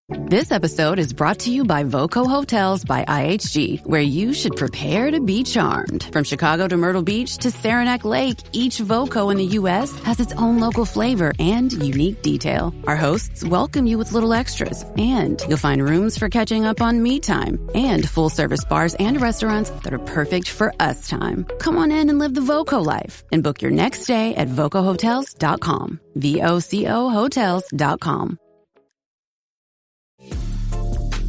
This episode is brought to you by Voco Hotels by IHG, where you should prepare to be charmed. From Chicago to Myrtle Beach to Saranac Lake, each Voco in the U.S. has its own local flavor and unique detail. Our hosts welcome you with little extras, and you'll find rooms for catching up on me time and full-service bars and restaurants that are perfect for us time. Come on in and live the Voco life and book your next stay at vocohotels.com. VOCO hotels.com.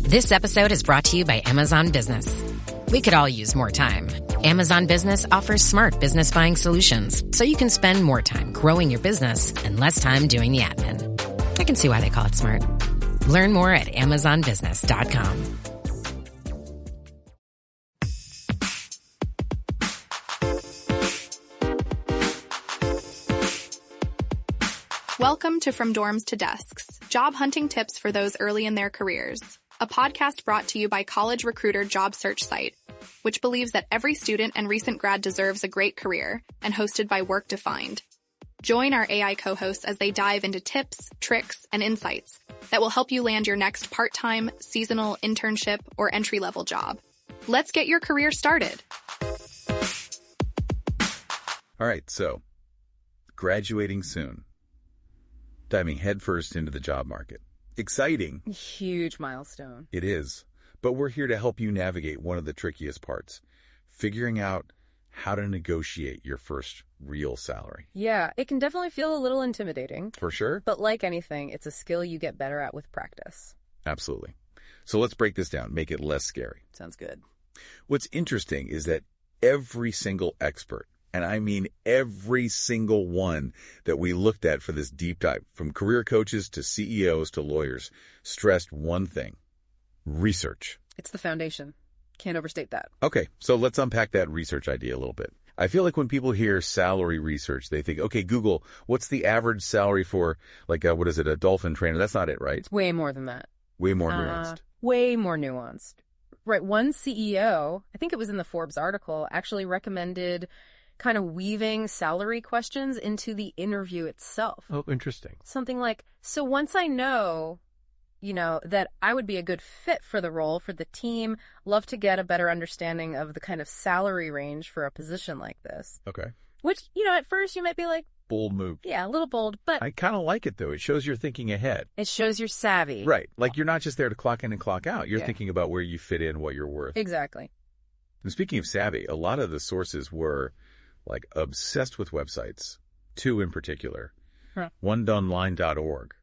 This episode is brought to you by Amazon Business. We could all use more time. Amazon Business offers smart business buying solutions, so you can spend more time growing your business and less time doing the admin. I can see why they call it smart. Learn more at amazonbusiness.com. Welcome to From Dorms to Desks, job hunting tips for those early in their careers. A podcast brought to you by College Recruiter job search site, which believes that every student and recent grad deserves a great career, and hosted by Work Defined. Join our AI co-hosts as they dive into tips, tricks, and insights that will help you land your next part-time, seasonal, internship, or entry-level job. Let's get your career started. All right, so graduating soon, diving headfirst into the job market. Exciting. Huge milestone. It is. But we're here to help you navigate one of the trickiest parts, figuring out how to negotiate your first real salary. Yeah, it can definitely feel a little intimidating. For sure. But like anything, it's a skill you get better at with practice. Absolutely. So let's break this down, make it less scary. Sounds good. What's interesting is that every single expert, and I mean every single one that we looked at for this deep dive, from career coaches to CEOs to lawyers, stressed one thing: research. It's the foundation. Can't overstate that. Okay, so let's unpack that research idea a little bit. I feel like when people hear salary research, they think, okay, Google, what's the average salary for, what is it, a dolphin trainer? That's not it, right? It's way more than that. Way more nuanced. Way more nuanced. Right, one CEO, I think it was in the Forbes article, actually recommended kind of weaving salary questions into the interview itself. Oh, interesting. Something like, so once I know, that I would be a good fit for the role, for the team, love to get a better understanding of the kind of salary range for a position like this. Okay. Which, at first you might be like, bold move. Yeah, a little bold, but I kind of like it, though. It shows you're thinking ahead. It shows you're savvy. Right. Like you're not just there to clock in and clock out. You're thinking about where you fit in, what you're worth. Exactly. And speaking of savvy, a lot of the sources were obsessed with websites, two in particular. Oneonline.org.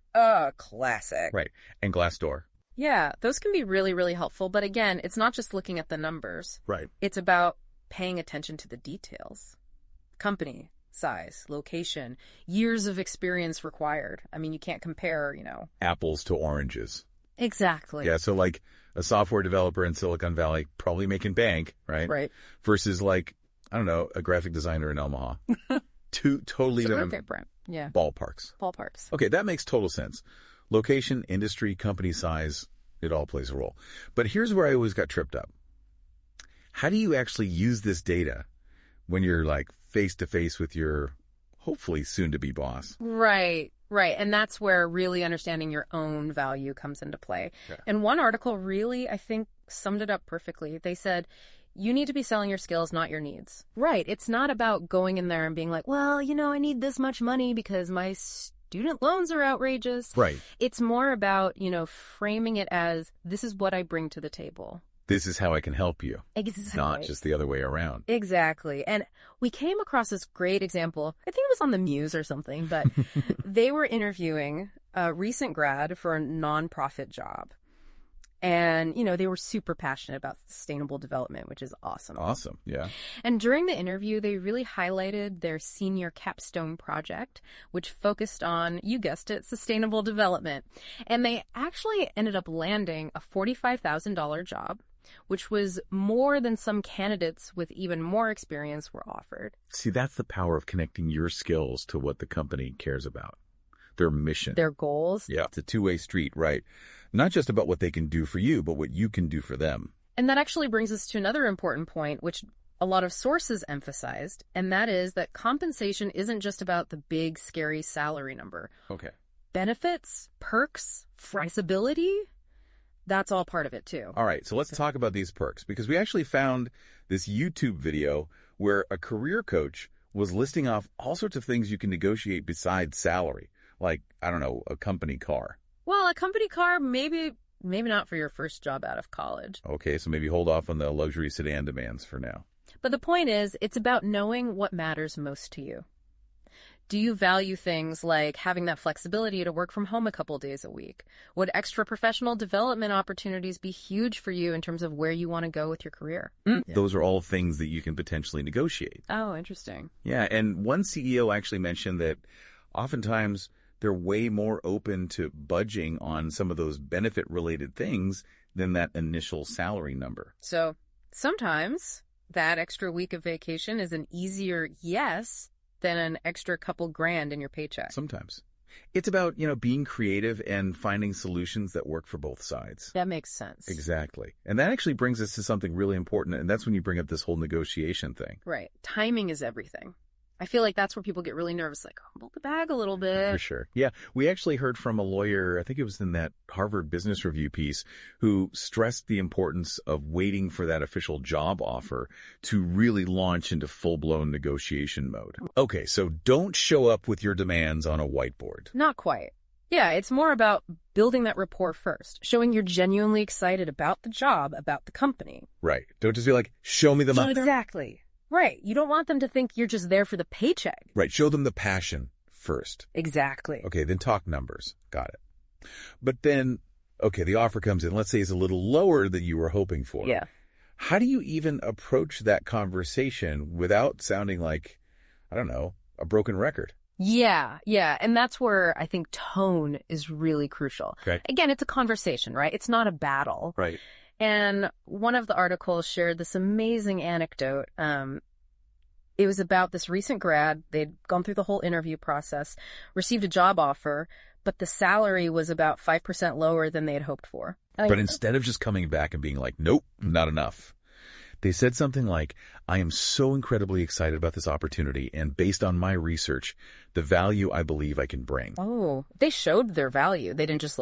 Classic. Right. And Glassdoor. Yeah, those can be really, really helpful. But again, it's not just looking at the numbers. Right. It's about paying attention to the details. Company, size, location, years of experience required. I mean, you can't compare, apples to oranges. Exactly. Yeah, so a software developer in Silicon Valley probably making bank, right? Right. Versus I don't know, a graphic designer in Omaha. Two totally different ballparks. Okay, that makes total sense. Location, industry, company size, it all plays a role. But here's where I always got tripped up. How do you actually use this data when you're face-to-face with your hopefully soon-to-be boss? Right. And that's where really understanding your own value comes into play. Yeah. And one article really, I think, summed it up perfectly. They said, you need to be selling your skills, not your needs. Right. It's not about going in there and being like, well, I need this much money because my student loans are outrageous. Right. It's more about, framing it as, this is what I bring to the table. This is how I can help you. Exactly. Not just the other way around. Exactly. And we came across this great example. I think it was on the Muse or something, but they were interviewing a recent grad for a nonprofit job. And, they were super passionate about sustainable development, which is awesome. Awesome, yeah. And during the interview, they really highlighted their senior capstone project, which focused on, you guessed it, sustainable development. And they actually ended up landing a $45,000 job, which was more than some candidates with even more experience were offered. See, that's the power of connecting your skills to what the company cares about. Their mission. Their goals. Yeah, it's a two-way street, right? Not just about what they can do for you, but what you can do for them. And that actually brings us to another important point, which a lot of sources emphasized, and that is that compensation isn't just about the big, scary salary number. Okay. Benefits, perks, flexibility, That's all part of it, too. All right, so let's talk about these perks, because we actually found this YouTube video where a career coach was listing off all sorts of things you can negotiate besides salary, like, I don't know, a company car. Well, a company car, maybe not for your first job out of college. Okay, so maybe hold off on the luxury sedan demands for now. But the point is, it's about knowing what matters most to you. Do you value things like having that flexibility to work from home a couple days a week? Would extra professional development opportunities be huge for you in terms of where you want to go with your career? Yeah. Those are all things that you can potentially negotiate. Oh, interesting. Yeah, and one CEO actually mentioned that oftentimes they're way more open to budging on some of those benefit-related things than that initial salary number. So sometimes that extra week of vacation is an easier yes than an extra couple grand in your paycheck. Sometimes. It's about, being creative and finding solutions that work for both sides. That makes sense. Exactly. And that actually brings us to something really important, and that's when you bring up this whole negotiation thing. Right. Timing is everything. I feel like that's where people get really nervous, like, humble the bag a little bit. For sure. Yeah. We actually heard from a lawyer, I think it was in that Harvard Business Review piece, who stressed the importance of waiting for that official job offer to really launch into full-blown negotiation mode. Okay, so don't show up with your demands on a whiteboard. Not quite. Yeah, it's more about building that rapport first, showing you're genuinely excited about the job, about the company. Right. Don't just be like, show me the money. Exactly. Right. You don't want them to think you're just there for the paycheck. Right. Show them the passion first. Exactly. Okay, then talk numbers. Got it. But then, okay, the offer comes in. Let's say it's a little lower than you were hoping for. Yeah. How do you even approach that conversation without sounding like, I don't know, a broken record? Yeah. And that's where I think tone is really crucial. Okay. Again, it's a conversation, right? It's not a battle. Right. And one of the articles shared this amazing anecdote. It was about this recent grad. They'd gone through the whole interview process, received a job offer, but the salary was about 5% lower than they had hoped for. But instead of just coming back and being like, nope, not enough, they said something like, I am so incredibly excited about this opportunity, and based on my research, the value I believe I can bring. Oh, they showed their value. They didn't just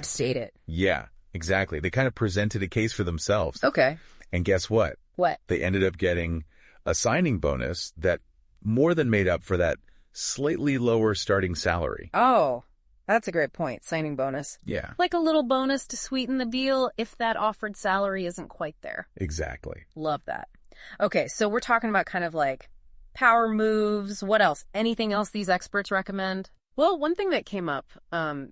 state it. Yeah. Exactly. They kind of presented a case for themselves. Okay. And guess what? What? They ended up getting a signing bonus that more than made up for that slightly lower starting salary. Oh, that's a great point. Signing bonus. Yeah. Like a little bonus to sweeten the deal if that offered salary isn't quite there. Exactly. Love that. Okay, so we're talking about kind of like power moves. What else? Anything else these experts recommend? Well, one thing that came up,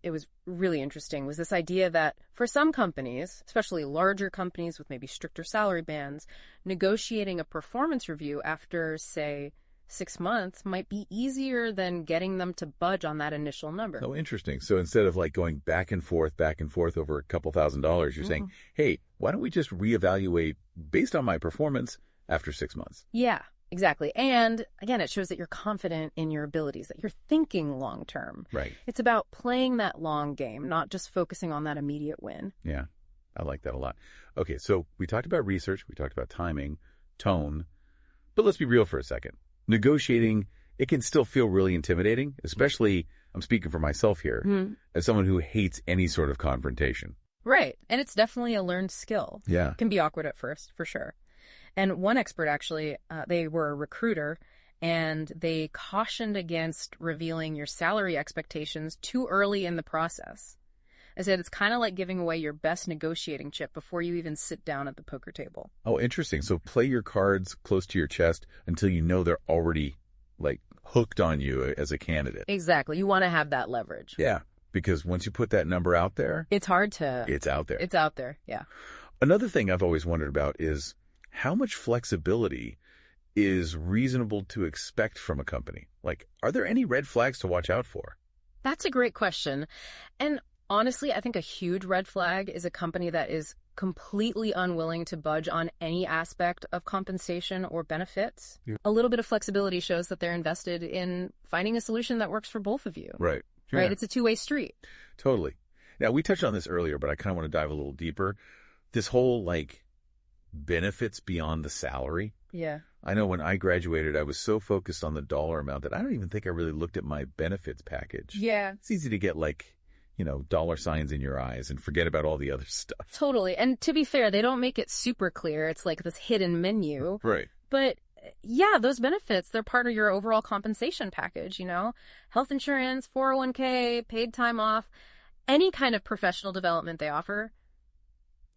it was really interesting, was this idea that for some companies, especially larger companies with maybe stricter salary bands, negotiating a performance review after, say, 6 months might be easier than getting them to budge on that initial number. Oh, interesting. So instead of going back and forth over a couple $1,000s, you're saying, hey, why don't we just reevaluate based on my performance after 6 months? Yeah. Exactly. And again, it shows that you're confident in your abilities, that you're thinking long term. Right. It's about playing that long game, not just focusing on that immediate win. Yeah, I like that a lot. Okay, so we talked about research, we talked about timing, tone, but let's be real for a second. Negotiating, it can still feel really intimidating, especially, I'm speaking for myself here, as someone who hates any sort of confrontation. Right. And it's definitely a learned skill. Yeah. It can be awkward at first, for sure. And one expert actually, they were a recruiter, and they cautioned against revealing your salary expectations too early in the process. I said it's kind of like giving away your best negotiating chip before you even sit down at the poker table. Oh, interesting. So play your cards close to your chest until you know they're already hooked on you as a candidate. Exactly. You want to have that leverage. Yeah, because once you put that number out there, it's hard to... It's out there. It's out there, yeah. Another thing I've always wondered about is how much flexibility is reasonable to expect from a company? Are there any red flags to watch out for? That's a great question. And honestly, I think a huge red flag is a company that is completely unwilling to budge on any aspect of compensation or benefits. Yeah. A little bit of flexibility shows that they're invested in finding a solution that works for both of you. Right. Yeah. Right? It's a two-way street. Totally. Now, we touched on this earlier, but I kind of want to dive a little deeper. This whole, benefits beyond the salary. Yeah. I know when I graduated, I was so focused on the dollar amount that I don't even think I really looked at my benefits package. Yeah. It's easy to get dollar signs in your eyes and forget about all the other stuff. Totally. And to be fair, they don't make it super clear. It's like this hidden menu. Right. But yeah, those benefits, they're part of your overall compensation package, health insurance, 401k, paid time off, any kind of professional development they offer,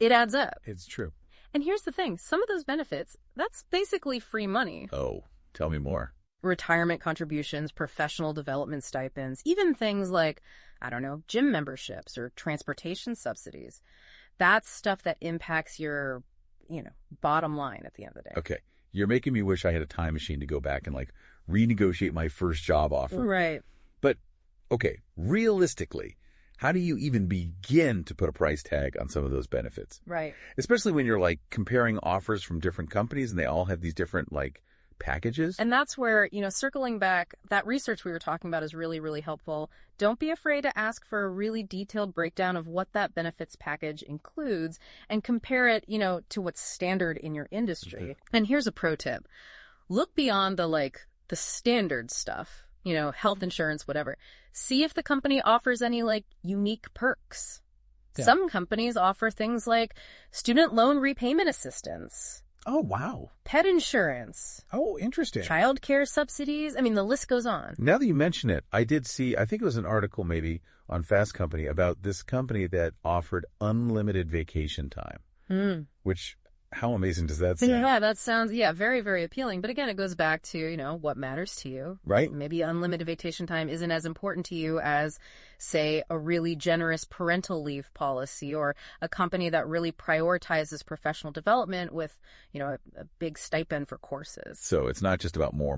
it adds up. It's true. And here's the thing. Some of those benefits, that's basically free money. Oh, tell me more. Retirement contributions, professional development stipends, even things like, gym memberships or transportation subsidies. That's stuff that impacts your, bottom line at the end of the day. Okay. You're making me wish I had a time machine to go back and renegotiate my first job offer. Right. But, okay, realistically, how do you even begin to put a price tag on some of those benefits? Right. Especially when you're comparing offers from different companies and they all have these different packages. And that's where, circling back, that research we were talking about is really, really helpful. Don't be afraid to ask for a really detailed breakdown of what that benefits package includes and compare it, to what's standard in your industry. Mm-hmm. And here's a pro tip. Look beyond the standard stuff, health insurance, whatever. See if the company offers any unique perks. Yeah. Some companies offer things like student loan repayment assistance. Oh, wow. Pet insurance. Oh, interesting. Child care subsidies. I mean, the list goes on. Now that you mention it, I did see, I think it was an article maybe on Fast Company about this company that offered unlimited vacation time, which, how amazing does that sound? Yeah, that sounds, very, very appealing. But again, it goes back to, what matters to you. Right. Maybe unlimited vacation time isn't as important to you as, say, a really generous parental leave policy or a company that really prioritizes professional development with, a big stipend for courses. So it's not just about more.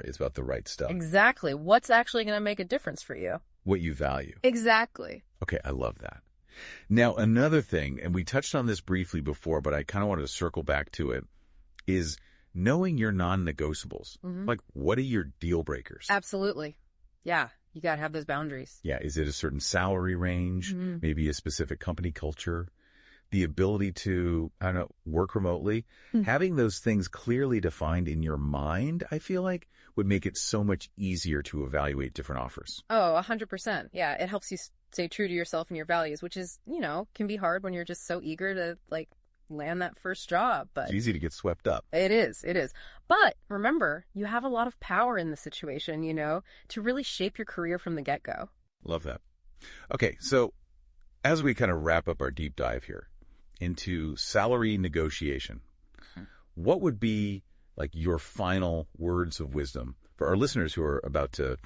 It's about the right stuff. Exactly. What's actually going to make a difference for you? What you value. Exactly. Okay, I love that. Now, another thing, and we touched on this briefly before, but I kind of wanted to circle back to it, is knowing your non-negotiables. Mm-hmm. What are your deal breakers? Absolutely. Yeah, you got to have those boundaries. Yeah, is it a certain salary range, maybe a specific company culture, the ability to, work remotely? Having those things clearly defined in your mind, I feel like, would make it so much easier to evaluate different offers. Oh, 100%. Yeah, it helps you stay true to yourself and your values, which is, can be hard when you're just so eager to land that first job. But it's easy to get swept up. It is. But remember, you have a lot of power in the situation, to really shape your career from the get-go. Love that. Okay, so as we kind of wrap up our deep dive here into salary negotiation, what would be your final words of wisdom for our listeners who are about to,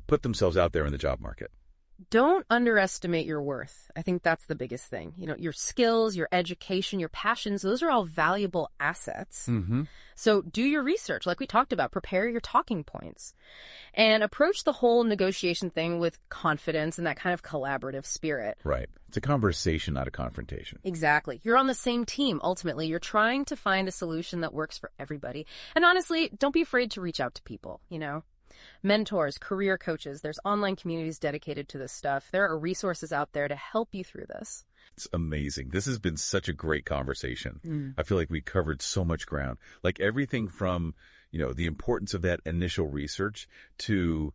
put themselves out there in the job market? Don't underestimate your worth. I think that's the biggest thing. Your skills, your education, your passions, those are all valuable assets. Mm-hmm. So do your research, like we talked about. Prepare your talking points. And approach the whole negotiation thing with confidence and that kind of collaborative spirit. Right. It's a conversation, not a confrontation. Exactly. You're on the same team, ultimately. You're trying to find a solution that works for everybody. And honestly, don't be afraid to reach out to people, Mentors, career coaches, there's online communities dedicated to this stuff. There are resources out there to help you through this. It's amazing. This has been such a great conversation. I feel like we covered so much ground, everything from, the importance of that initial research to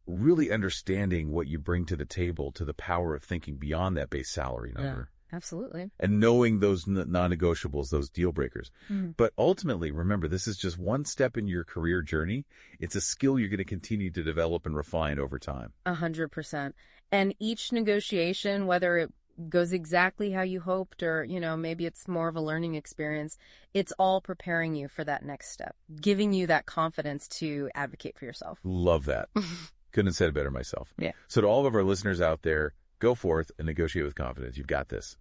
really understanding what you bring to the table, to the power of thinking beyond that base salary number. Yeah. Absolutely. And knowing those non-negotiables, those deal breakers. But ultimately, remember, this is just one step in your career journey. It's a skill you're going to continue to develop and refine over time. 100%. And each negotiation, whether it goes exactly how you hoped or, maybe it's more of a learning experience, it's all preparing you for that next step, giving you that confidence to advocate for yourself. Love that. Couldn't have said it better myself. Yeah. So to all of our listeners out there, go forth and negotiate with confidence. You've got this.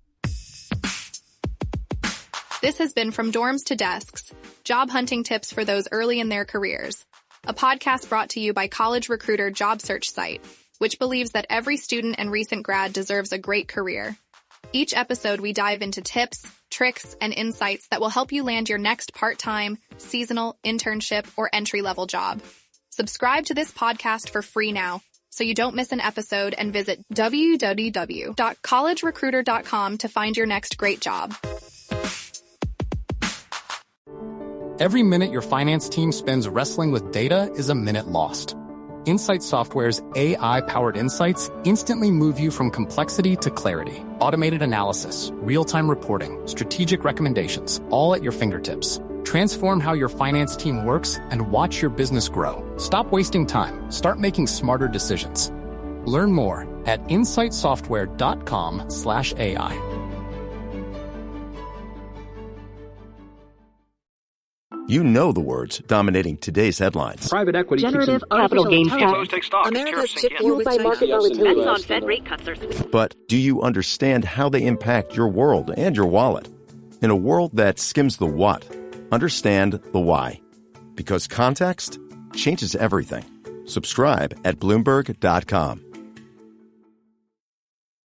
This has been From Dorms to Desks, job hunting tips for those early in their careers. A podcast brought to you by College Recruiter job search site, which believes that every student and recent grad deserves a great career. Each episode, we dive into tips, tricks, and insights that will help you land your next part-time, seasonal, internship, or entry-level job. Subscribe to this podcast for free now, so you don't miss an episode, and visit www.collegerecruiter.com to find your next great job. Every minute your finance team spends wrestling with data is a minute lost. Insight Software's AI-powered insights instantly move you from complexity to clarity. Automated analysis, real-time reporting, strategic recommendations, all at your fingertips. Transform how your finance team works and watch your business grow. Stop wasting time. Start making smarter decisions. Learn more at insightsoftware.com/AI. You know the words dominating today's headlines. Private equity, generative capital gains tax, America's fueled by market volatility, on Fed rate cuts. But do you understand how they impact your world and your wallet? In a world that skims the what, understand the why. Because context changes everything. Subscribe at Bloomberg.com.